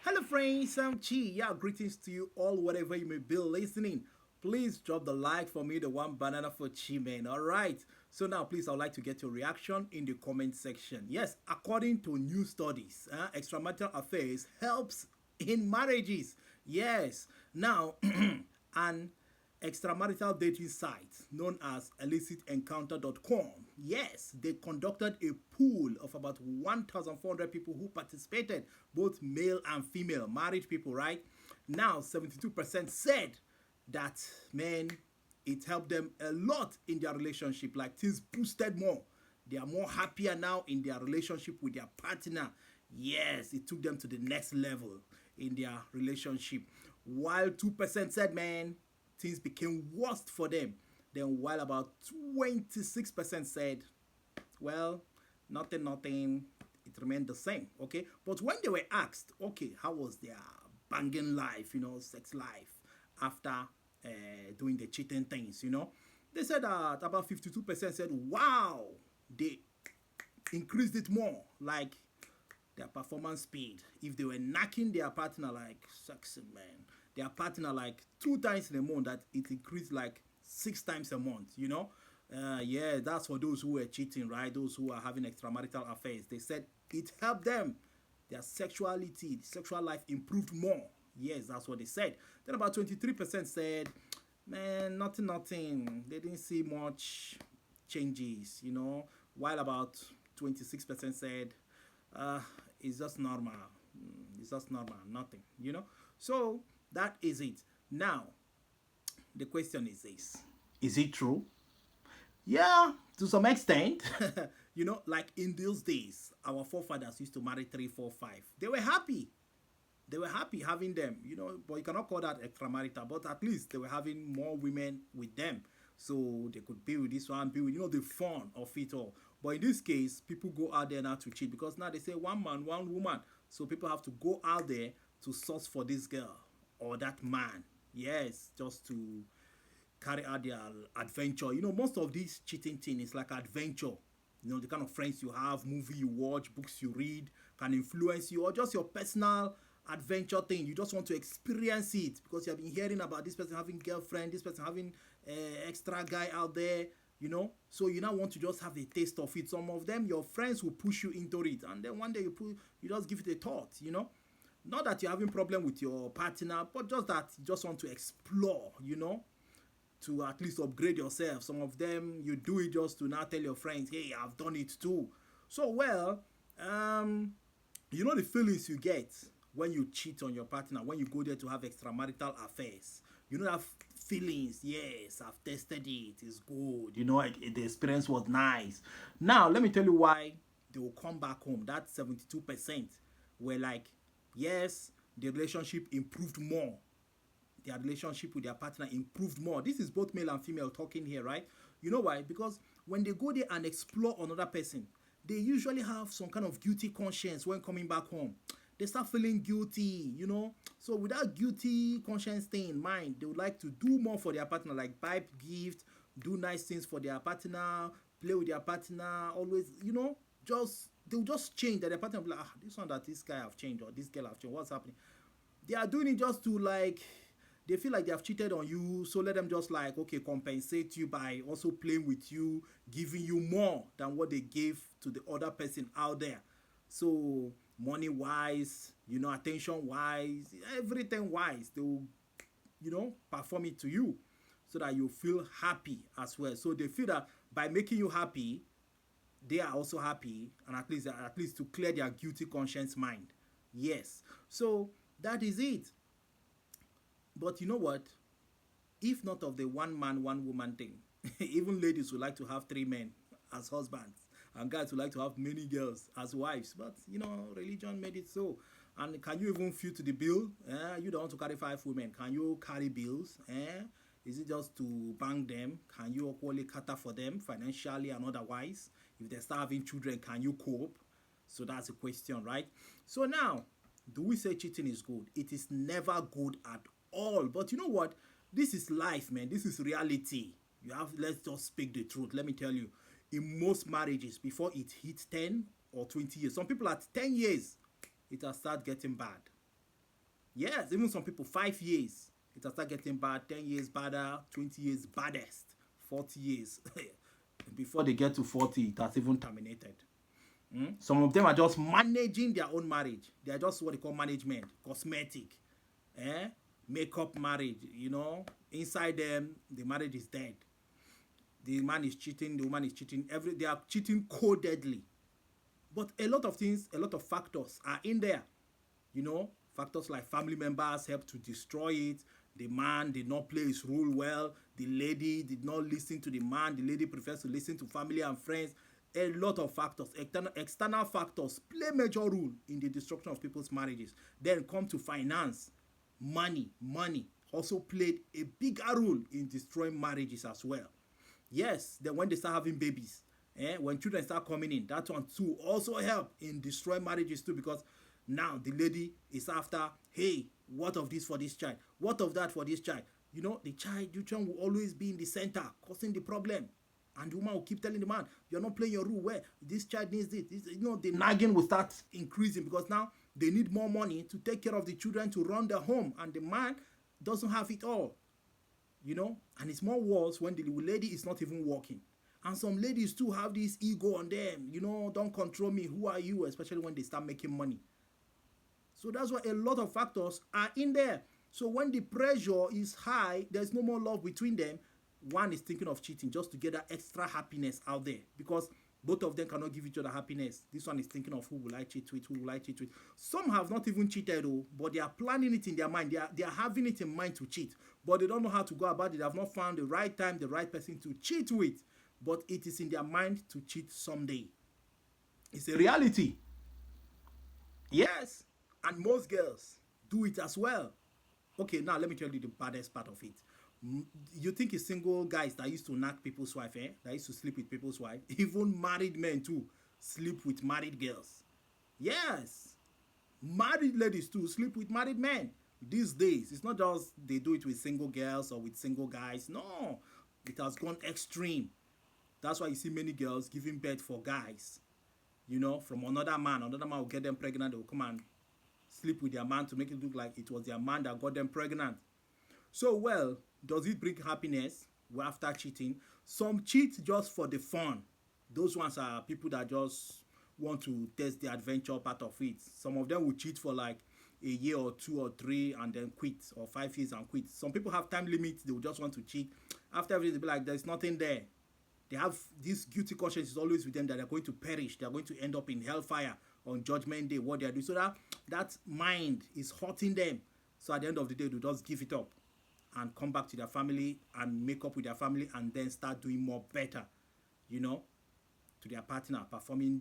Hello, friends. I'm Chi. Yeah, greetings to you all, wherever you may be listening. Please drop the like for me, the one banana for Chi, man. All right. So now, please, I'd like to get your reaction in the comment section. Yes, according to new studies, extramarital affairs helps in marriages. Yes. Now, an extramarital dating site known as illicitencounter.com. Yes, they conducted a pool of about 1,400 people who participated, both male and female, married people, right? Now, 72% said that, man, it helped them a lot in their relationship, like things boosted more. They are more happier now in their relationship with their partner. Yes, it took them to the next level in their relationship. While 2% said, man, things became worse for them. Then, while about 26% said, well, nothing, it remained the same. Okay, but when they were asked, okay, how was their banging life, sex life after doing the cheating things, they said that about 52% said, wow, they increased it more, like their performance speed. If they were knocking their partner like sexy man, their partner like 2 times in a month, that it increased like 6 times a month, yeah, that's for those who were cheating, right? Those who are having extramarital affairs. They said it helped them. Their sexuality, the sexual life improved more. Yes, that's what they said. Then about 23% said, man, nothing. They didn't see much changes, while about 26% said, uh, it's just normal. It's just normal, nothing. So that is it. Now, the question is this: is it true? Yeah, to some extent. Like in those days, our forefathers used to marry three, four, five. They were happy. They were happy having them, but you cannot call that extramarital, but at least they were having more women with them. So they could be with this one, be with, the fun of it all. But in this case, people go out there now to cheat because now they say one man, one woman. So people have to go out there to source for this girl or that man. Yes, just to carry out their adventure. Most of these cheating thing is like adventure. The kind of friends you have, movie you watch, books you read can influence you, or just your personal adventure thing. You just want to experience it because you have been hearing about this person having girlfriend, this person having extra guy out there. So you now want to just have a taste of it. Some of them, your friends will push you into it, and then one day you just give it a thought. Not that you're having problem with your partner, but just that you just want to explore. To at least upgrade yourself. Some of them you do it just to now tell your friends, hey, I've done it too. So um, the feelings you get when you cheat on your partner, when you go there to have extramarital affairs. That feelings, yes, I've tested it, it's good. The experience was nice. Now let me tell you why they will come back home. That 72% were like, yes, the relationship improved more, their relationship with their partner improved more. This is both male and female talking here, right? You know why? Because when they go there and explore another person, they usually have some kind of guilty conscience when coming back home. They start feeling guilty. So with that guilty conscience thing in mind, they would like to do more for their partner, like buy gift, do nice things for their partner, play with their partner, always, just they'll just change that their partner will be like, this one that this guy have changed or this girl have changed. What's happening? They are doing it just to like they feel like they have cheated on you, so let them just like okay compensate you by also playing with you, giving you more than what they gave to the other person out there. So money wise, attention wise, everything wise, they will perform it to you so that you feel happy as well. So they feel that by making you happy, they are also happy, and at least to clear their guilty conscience mind. Yes. So that is it. But you know what? If not of the one man, one woman thing, even ladies would like to have three men as husbands, and guys would like to have many girls as wives. But religion made it so. And can you even fit to the bill? You don't want to carry five women. Can you carry bills? Is it just to bang them? Can you equally cater for them financially and otherwise? If they start having children, can you cope? So that's a question, right? So now, do we say cheating is good? It is never good at all. But you know what? This is life, man. This is reality. Let's just speak the truth. Let me tell you, in most marriages, before it hits 10 or 20 years, some people at 10 years, it has started getting bad. Yes, even some people 5 years. It has start getting bad, 10 years badder, 20 years baddest, 40 years. Before they get to 40, it has even terminated. Some of them are just managing their own marriage. They are just what they call management, cosmetic, eh? Makeup marriage, you know. Inside them, the marriage is dead. The man is cheating, the woman is cheating. They are cheating codedly. But a lot of things, a lot of factors are in there. You know, factors like family members help to destroy it. The man did not play his role well. The lady did not listen to the man. The lady prefers to listen to family and friends. A lot of factors, external factors play major role in the destruction of people's marriages. Then come to finance, money also played a bigger role in destroying marriages as well. Yes, then when they start having babies, when children start coming in, that one too also help in destroying marriages too, because now the lady is after, hey, what of this for this child? What of that for this child? You know, the children will always be in the center, causing the problem. And the woman will keep telling the man, you're not playing your role well. This child needs this. You know, the nagging will start increasing because now they need more money to take care of the children, to run their home. And the man doesn't have it all. You know, and it's more worse when the lady is not even working. And some ladies too have this ego on them. You know, don't control me. Who are you? Especially when they start making money. So that's why a lot of factors are in there. So when the pressure is high, there's no more love between them. One is thinking of cheating just to get that extra happiness out there, because both of them cannot give each other happiness. This one is thinking of who will I cheat with, who will I cheat with. Some have not even cheated, but they are planning it in their mind. They are having it in mind to cheat, but they don't know how to go about it. They have not found the right time, the right person to cheat with, but it is in their mind to cheat someday. It's a reality. Yes, and most girls do it as well. Okay, now let me tell you the baddest part of it. You think it's single guys that used to knock people's wife, that used to sleep with people's wife? Even married men too sleep with married girls. Yes, married ladies too sleep with married men. These days, it's not just they do it with single girls or with single guys. No, it has gone extreme. That's why you see many girls giving birth for guys. You know, from another man. Another man will get them pregnant. They will come and sleep with their man to make it look like it was their man that got them pregnant. So, well, does it bring happiness after cheating? Some cheat just for the fun. Those ones are people that just want to test the adventure part of it. Some of them will cheat for like a year or 2 or 3 and then quit, or 5 years and quit. Some people have time limits. They will just want to cheat. After everything, they'll be like, there's nothing there. They have this guilty conscience is always with them that they're going to perish. They're going to end up in hellfire on Judgment Day, what they are doing. So that mind is hurting them. So at the end of the day, they'll just give it up and come back to their family and make up with their family and then start doing more better, you know, to their partner,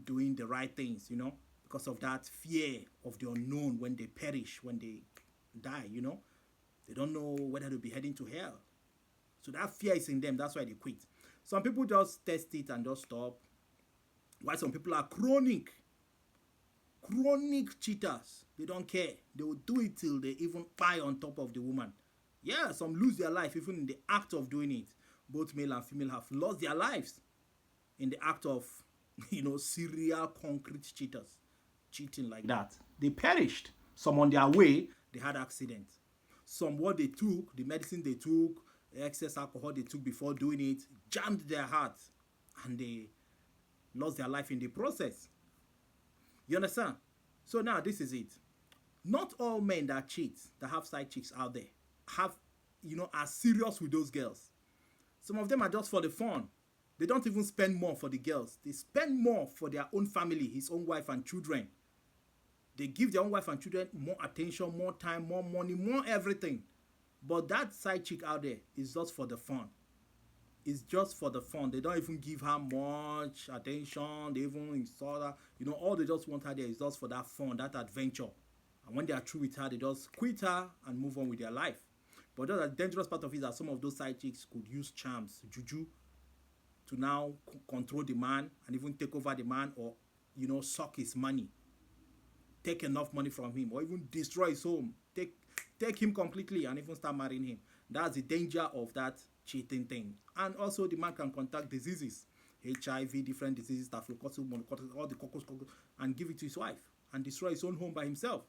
doing the right things, you know, because of that fear of the unknown when they perish, when they die, you know. They don't know whether they'll be heading to hell. So that fear is in them. That's why they quit. Some people just test it and just stop. While some people are chronic cheaters. They don't care. They will do it till they even pie on top of the woman. Yeah, some lose their life even in the act of doing it. Both male and female have lost their lives in the act of, serial concrete cheaters. Cheating like that. They perished. Some on their way, they had accidents. Some what they took, the medicine they took, excess alcohol they took before doing it, jammed their heart. And they lost their life in the process. You understand? So now this is it. Not all men that cheat, that have side chicks out there, are serious with those girls. Some of them are just for the fun. They don't even spend more for the girls. They spend more for their own family, his own wife and children. They give their own wife and children more attention, more time, more money, more everything. But that side chick out there is just for the fun. It's just for the fun. They don't even give her much attention. They even insult her. All they just want her there is just for that fun, that adventure. And when they are through with her, they just quit her and move on with their life. But the dangerous part of it is that some of those side chicks could use charms, juju, to now control the man and even take over the man, or, suck his money. Take enough money from him, or even destroy his home. Take him completely and even start marrying him. That's the danger of that cheating thing. And also the man can contact diseases, HIV, different diseases, staphylococcus, monococcus, all the coccus, and give it to his wife and destroy his own home by himself.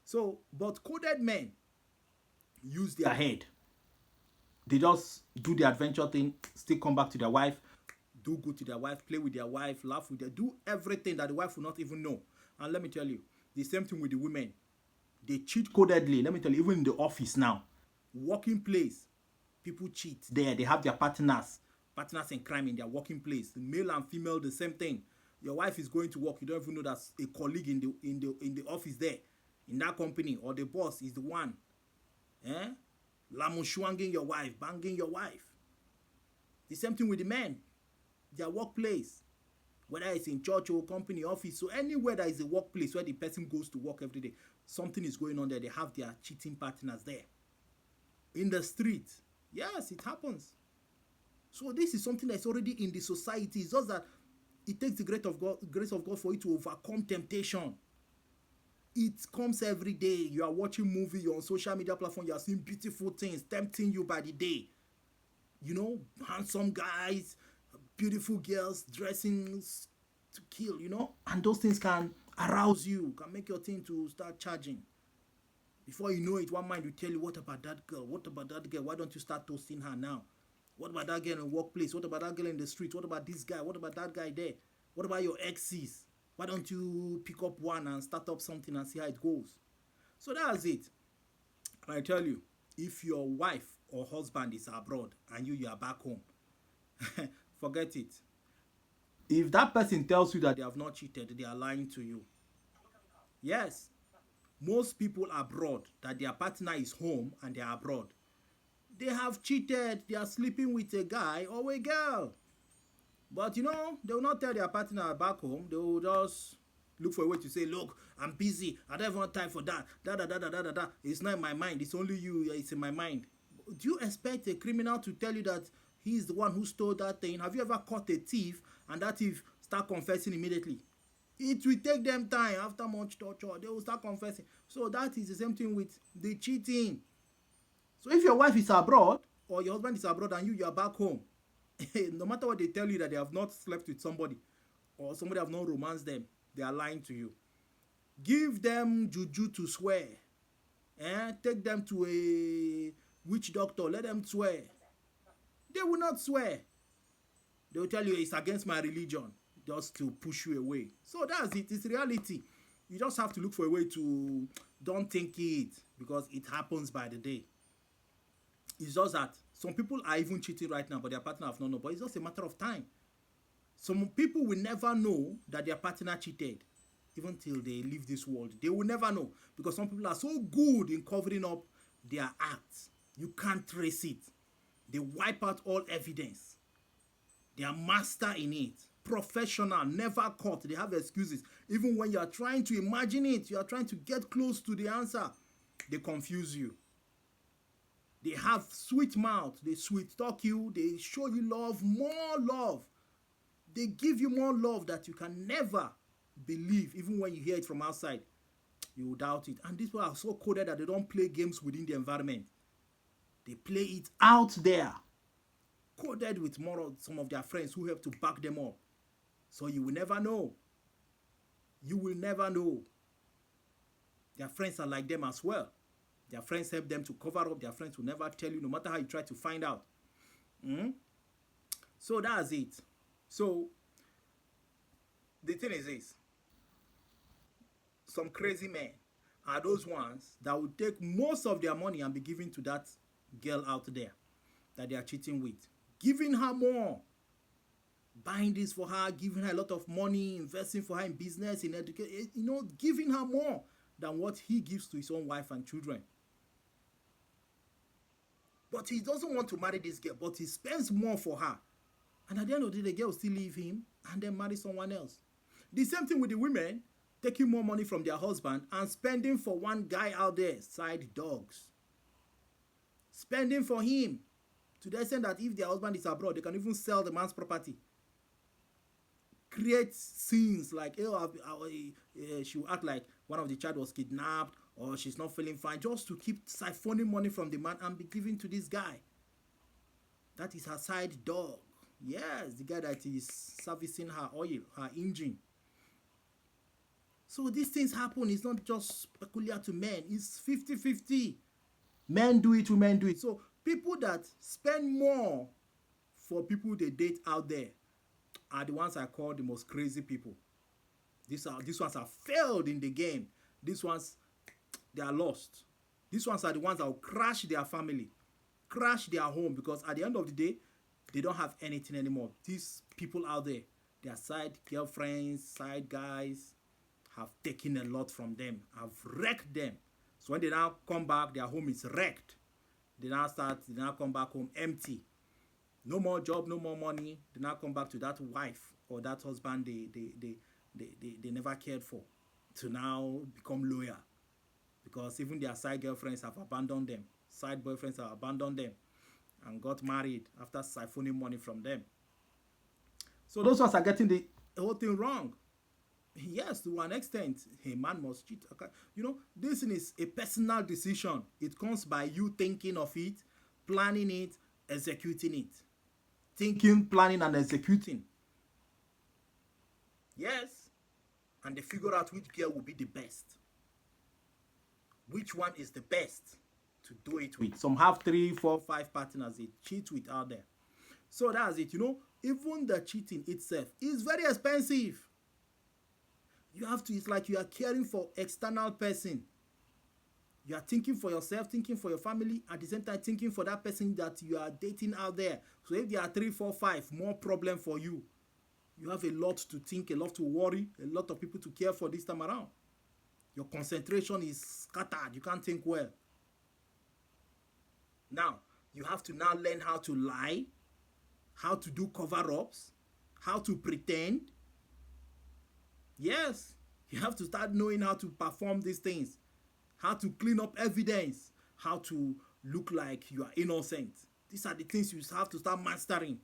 So, but coded men use their head. They just do the adventure thing, still come back to their wife, do good to their wife, play with their wife, laugh with them, do everything that the wife will not even know. And let me tell you, the same thing with the women. They cheat codedly. Let me tell you, even in the office now, working place, people cheat there. They have their partners in crime in their working place. Male and female, the same thing. Your wife is going to work. You don't even know that's a colleague in the office there, in that company, or the boss is the one. Lamushwanging your wife, banging your wife. The same thing with the men. Their workplace, whether it's in church or company, office, so anywhere that is a workplace where the person goes to work every day, something is going on there. They have their cheating partners there. In the street, yes, it happens. So this is something that's already in the society. It's just that it takes the grace of God for you to overcome temptation. It comes every day. You are watching movie, you're on social media platform, you are seeing beautiful things tempting you by the day. You know, handsome guys, beautiful girls dressing to kill, you know, and those things can arouse you, can make your thing to start charging. Before you know it, one mind will tell you, what about that girl? What about that girl? Why don't you start toasting her now? What about that girl in the workplace? What about that girl in the street? What about this guy? What about that guy there? What about your exes? Why don't you pick up one and start up something and see how it goes? So that's it. And I tell you, if your wife or husband is abroad and you are back home, forget it. If that person tells you that they have not cheated, they are lying to you. Yes, most people abroad, that their partner is home and they are abroad, they have cheated. They are sleeping with a guy or a girl. But you know, they will not tell their partner back home. They will just look for a way to say, look, I'm busy. I don't have time for that. It's not in my mind. It's only you. It's in my mind. Do you expect a criminal to tell you that he's the one who stole that thing? Have you ever caught a thief and that thief start confessing immediately? It will take them time. After much torture, they will start confessing. So that is the same thing with the cheating. So if your wife is abroad or your husband is abroad and you are back home, no matter what they tell you that they have not slept with somebody or somebody have not romanced them, they are lying to you. Give them juju to swear. Take them to a witch doctor. Let them swear. They will not swear. They will tell you it's against my religion, just to push you away. So that's it. It's reality. You just have to look for a way to don't think it, because it happens by the day. It's just that some people are even cheating right now, but their partner have not known. But it's just a matter of time. Some people will never know that their partner cheated, even till they leave this world. They will never know, because some people are so good in covering up their acts. You can't trace it. They wipe out all evidence. They are master in it. Professional, never caught. They have excuses. Even when you are trying to imagine it, you are trying to get close to the answer, they confuse you. They have sweet mouth. They sweet talk you. They show you love, more love. They give you more love that you can never believe. Even when you hear it from outside, you will doubt it. And these people are so coded that they don't play games within the environment. They play it out there. Coded with more of some of their friends who help to back them up. So you will never know. You will never know. Their friends are like them as well. Their friends help them to cover up. Their friends will never tell you, no matter how you try to find out. So that's it. So the thing is this. Some crazy men are those ones that will take most of their money and be given to that girl out there that they are cheating with. Giving her more. Buying this for her, giving her a lot of money, investing for her in business, in education, you know, giving her more than what he gives to his own wife and children. But he doesn't want to marry this girl, but he spends more for her. And at the end of the day, the girl will still leave him and then marry someone else. The same thing with the women, taking more money from their husband and spending for one guy out there, side dogs. Spending for him to the extent that if their husband is abroad, they can even sell the man's property. Create scenes like, she will act like one of the child was kidnapped or she's not feeling fine, just to keep siphoning money from the man and be giving to this guy. That is her side dog. Yes, the guy that is servicing her oil, her engine. So these things happen. It's not just peculiar to men. It's 50-50. Men do it, women do it. So people that spend more for people they date out there are the ones I call the most crazy people. These ones are failed in the game. These ones, they are lost. These ones are the ones that will crash their family, crash their home, because at the end of the day, they don't have anything anymore. These people out there, their side girlfriends, side guys, have taken a lot from them, have wrecked them. So when they now come back, their home is wrecked. They now come back home empty. No more job, no more money. They now come back to that wife or that husband they never cared for, to now become loyal, because even their side girlfriends have abandoned them, side boyfriends have abandoned them and got married after siphoning money from them. So those ones are getting the whole thing wrong. Yes, to an extent, a man must cheat. Okay. This is a personal decision. It comes by you thinking of it, planning it, executing it. Thinking, planning, and executing. Yes. And they figure out which girl will be the best. Which one is the best to do it with. Some have 3, 4, 5 partners they cheat with out there. So that's it. Even the cheating itself is very expensive. It's like you are caring for external person. You are thinking for yourself, thinking for your family, at the same time thinking for that person that you are dating out there. So if there are 3, 4, 5 more problem for you, you have a lot to think, a lot to worry, a lot of people to care for this time around. Your concentration is scattered. You can't think well. Now, you have to now learn how to lie, how to do cover-ups, how to pretend. Yes, you have to start knowing how to perform these things, how to clean up evidence, how to look like you are innocent. These are the things you have to start mastering.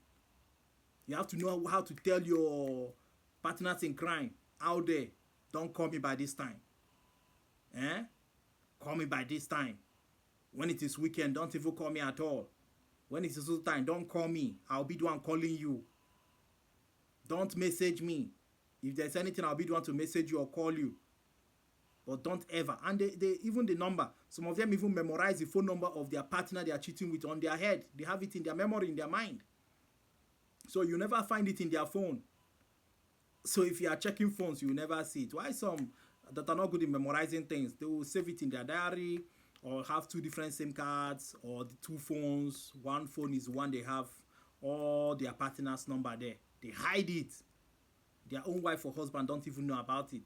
You have to know how to tell your partners in crime out there, don't call me by this time. Call me by this time. When it is weekend, don't even call me at all. When it is full time, don't call me. I'll be the one calling you. Don't message me. If there's anything, I'll be the one to message you or call you. But don't ever. And they even the number. Some of them even memorize the phone number of their partner they are cheating with on their head. They have it in their memory, in their mind. So you never find it in their phone. So if you are checking phones, you will never see it. Why some that are not good in memorizing things, they will save it in their diary or have 2 different SIM cards or the 2 phones. One phone is one they have all their partner's number there. They hide it. Their own wife or husband don't even know about it.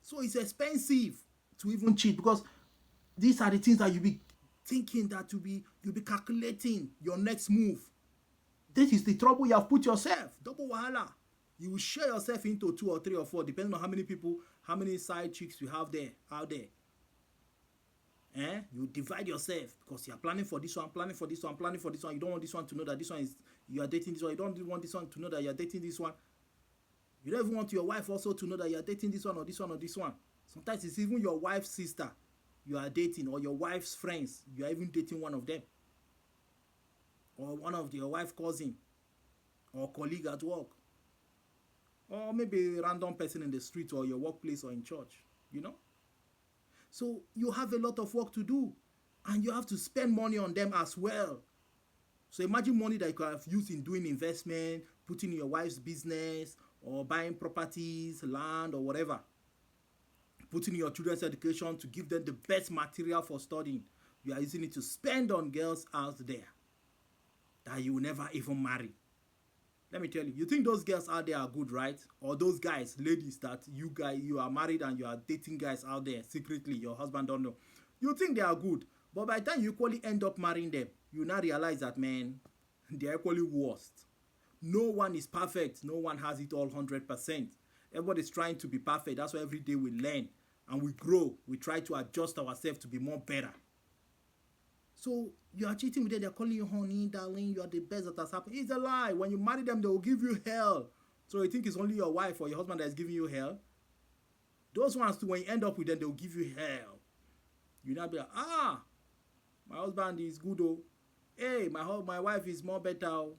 So it's expensive to even cheat, because these are the things that you'll be thinking, that you'll be calculating your next move. This is the trouble you have put yourself. Double wahala. You will share yourself into 2 or 3 or 4, depending on how many people, how many side chicks you have there, out there. You divide yourself because you are planning for this one, planning for this one, planning for this one. You don't want this one to know that this one is, you are dating this one. You don't want this one to know that you are dating this one. You don't even want your wife also to know that you are dating this one or this one or this one. Sometimes it's even your wife's sister you are dating, or your wife's friends. You are even dating one of them. Or one of your wife's cousin or colleague at work. Or maybe a random person in the street or your workplace or in church, So you have a lot of work to do, and you have to spend money on them as well. So imagine money that you could have used in doing investment, putting in your wife's business, or buying properties, land, or whatever. Putting in your children's education to give them the best material for studying. You are using it to spend on girls out there that you will never even marry. Let me tell you, you think those girls out there are good, right? Or those guys, ladies that you are married and you are dating guys out there secretly, your husband don't know. You think they are good, but by the time you equally end up marrying them, you now realize that, man, they are equally worst. No one is perfect. No one has it all 100%. Everybody's trying to be perfect. That's why every day we learn and we grow. We try to adjust ourselves to be more better. So you are cheating with them. They're calling you honey, darling. You are the best that has happened. It's a lie. When you marry them, they will give you hell. So you think it's only your wife or your husband that is giving you hell? Those ones too, when you end up with them, they will give you hell. You now be like, my husband is good, oh. Hey, my wife is more better, oh.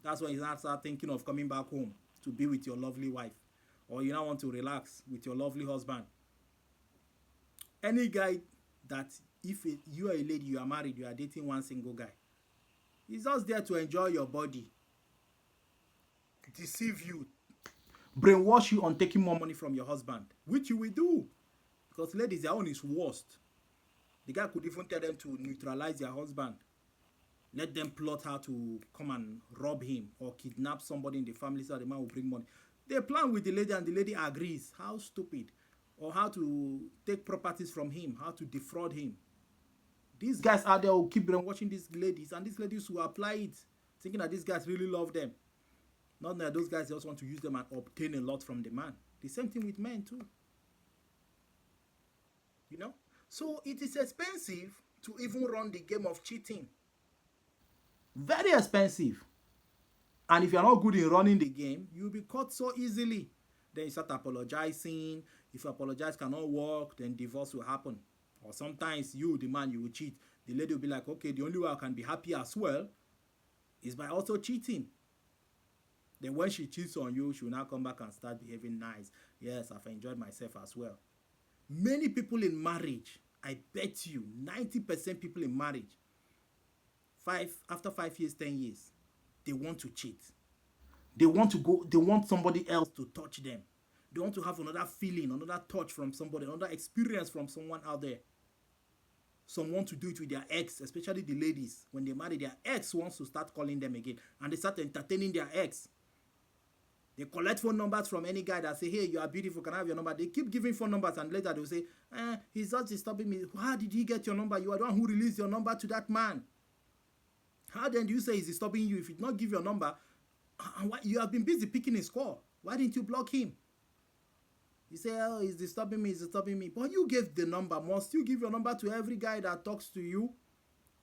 That's when you start thinking of coming back home to be with your lovely wife or you now want to relax with your lovely husband. Any guy that, if you are a lady, you are married, you are dating one single guy, he's just there to enjoy your body, deceive you, brainwash you on taking more money from your husband, which you will do. Because ladies, their own is worst. The guy could even tell them to neutralize their husband. Let them plot how to come and rob him or kidnap somebody in the family so the man will bring money. They plan with the lady and the lady agrees. How stupid. Or how to take properties from him, how to defraud him. These guys out there will keep brainwashing these ladies, and these ladies will apply it, thinking that these guys really love them. Not that those guys just want to use them and obtain a lot from the man. The same thing with men too. You know? So it is expensive to even run the game of cheating. Very expensive. And if you're not good in running the game, you'll be caught so easily. Then you start apologizing. If you apologize cannot work, then divorce will happen. Or sometimes you, the man, you will cheat. The lady will be like, okay, the only way I can be happy as well is by also cheating. Then when she cheats on you, she will now come back and start behaving nice. Yes, I've enjoyed myself as well. Many people in marriage, I bet you, 90% people in marriage, after 5 years, 10 years, they want to cheat. They want somebody else to touch them. They want to have another feeling, another touch from somebody, another experience from someone out there. Some want to do it with their ex, especially the ladies. When they marry, their ex wants to start calling them again. And they start entertaining their ex. They collect phone numbers from any guy that say, hey, you are beautiful, can I have your number? They keep giving phone numbers, and later they'll say, he's just disturbing me. How did he get your number? You are the one who released your number to that man. How then do you say he's disturbing you if he did not give your number? And why, you have been busy picking his call. Why didn't you block him? You say, oh, he's disturbing me, he's disturbing me. But you gave the number. Must you give your number to every guy that talks to you?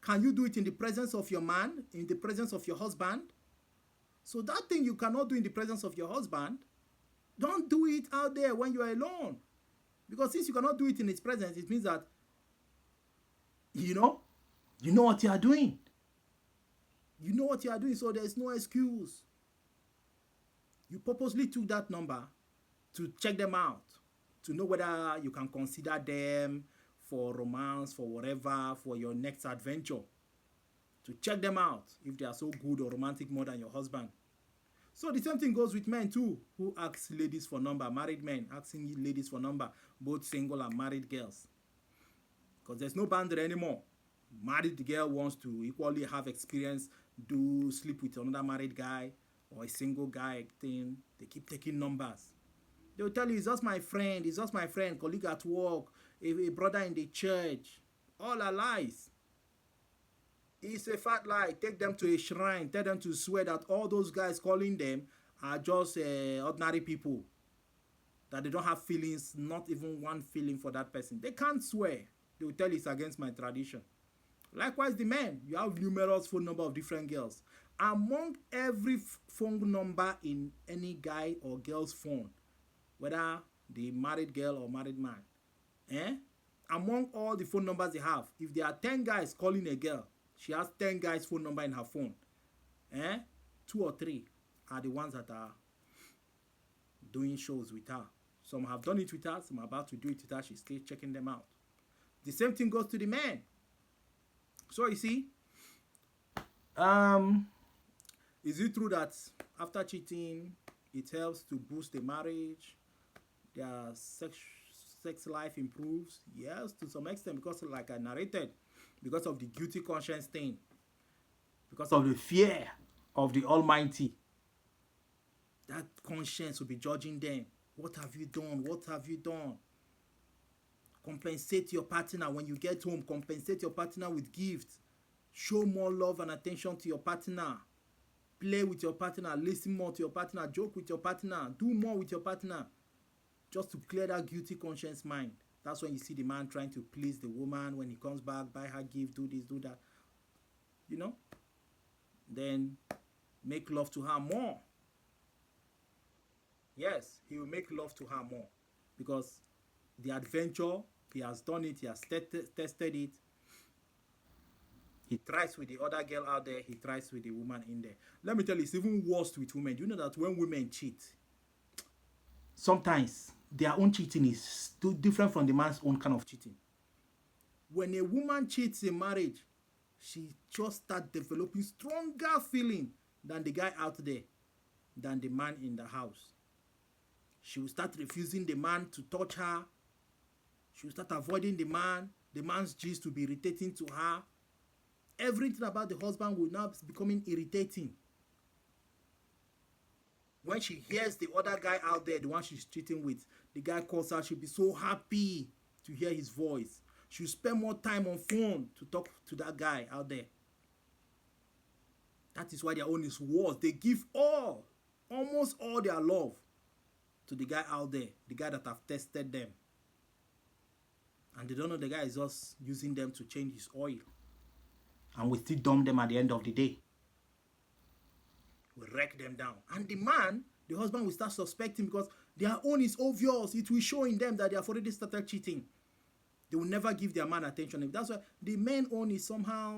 Can you do it in the presence of your man, in the presence of your husband? So that thing you cannot do in the presence of your husband, don't do it out there when you are alone. Because since you cannot do it in his presence, it means that, you know what you are doing. You know what you are doing, so there's no excuse. You purposely took that number to check them out, to know whether you can consider them for romance, for whatever, for your next adventure. To check them out if they are so good or romantic more than your husband. So the same thing goes with men too, who ask ladies for number, married men asking ladies for number, both single and married girls. Because there's no boundary anymore. Married girl wants to equally have experience, sleep with another married guy or a single guy thing. They keep taking numbers. They will tell you, it's just my friend, colleague at work, a brother in the church. All are lies. It's a fat lie. Take them to a shrine. Tell them to swear that all those guys calling them are just ordinary people. That they don't have feelings, not even one feeling for that person. They can't swear. They will tell you it's against my tradition. Likewise, the men. You have numerous phone number of different girls. Among every phone number in any guy or girl's phone, whether the married girl or married man, among all the phone numbers they have, if there are 10 guys calling a girl, she has 10 guys' phone number in her phone. 2 or 3 are the ones that are doing shows with her. Some have done it with her, some are about to do it with her. She's still checking them out. The same thing goes to the men. So you see, is it true that after cheating, it helps to boost the marriage? Their sex life improves? Yes, to some extent, because like I narrated, because of the guilty conscience thing, because of the fear of the Almighty, that conscience will be judging them. What have you done? What have you done? Compensate your partner when you get home. Compensate your partner with gifts. Show more love and attention to your partner. Play with your partner. Listen more to your partner. Joke with your partner. Do more with your partner. Just to clear that guilty conscience mind. That's when you see the man trying to please the woman. When he comes back, buy her gift, do this, do that. You know? Then make love to her more. Yes, he will make love to her more. Because the adventure, he has done it, he has tested it. He tries with the other girl out there, he tries with the woman in there. Let me tell you, it's even worse with women. Do you know that when women cheat, sometimes their own cheating is too different from the man's own kind of cheating. When a woman cheats in marriage, she just start developing stronger feeling than the guy out there, than the man in the house. She will start refusing the man to touch her. She will start avoiding the man. The man's gist will be irritating to her. Everything about the husband will now be becoming irritating. When she hears the other guy out there, the one she's cheating with, the guy calls her, she'll be so happy to hear his voice. She'll spend more time on phone to talk to that guy out there. That is why their own is worse. They give almost all their love to the guy out there, the guy that have tested them. And they don't know the guy is just using them to change his oil. And we still dump them at the end of the day. We wreck them down. And the man, the husband, will start suspecting because their own is obvious. It will show in them that they have already started cheating. They will never give their man attention. That's why the men own is somehow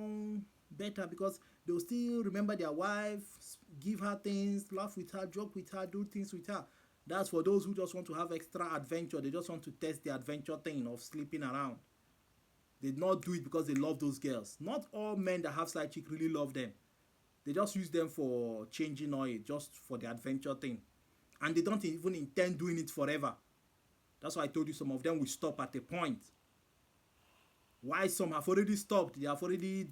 better, because they will still remember their wife, give her things, laugh with her, joke with her, do things with her. That's for those who just want to have extra adventure. They just want to test the adventure thing of sleeping around. They do not do it because they love those girls. Not all men that have side chick really love them. They just use them for changing oil, just for the adventure thing. And they don't even intend doing it forever. That's why I told you some of them will stop at a point. Why some have already stopped? They have already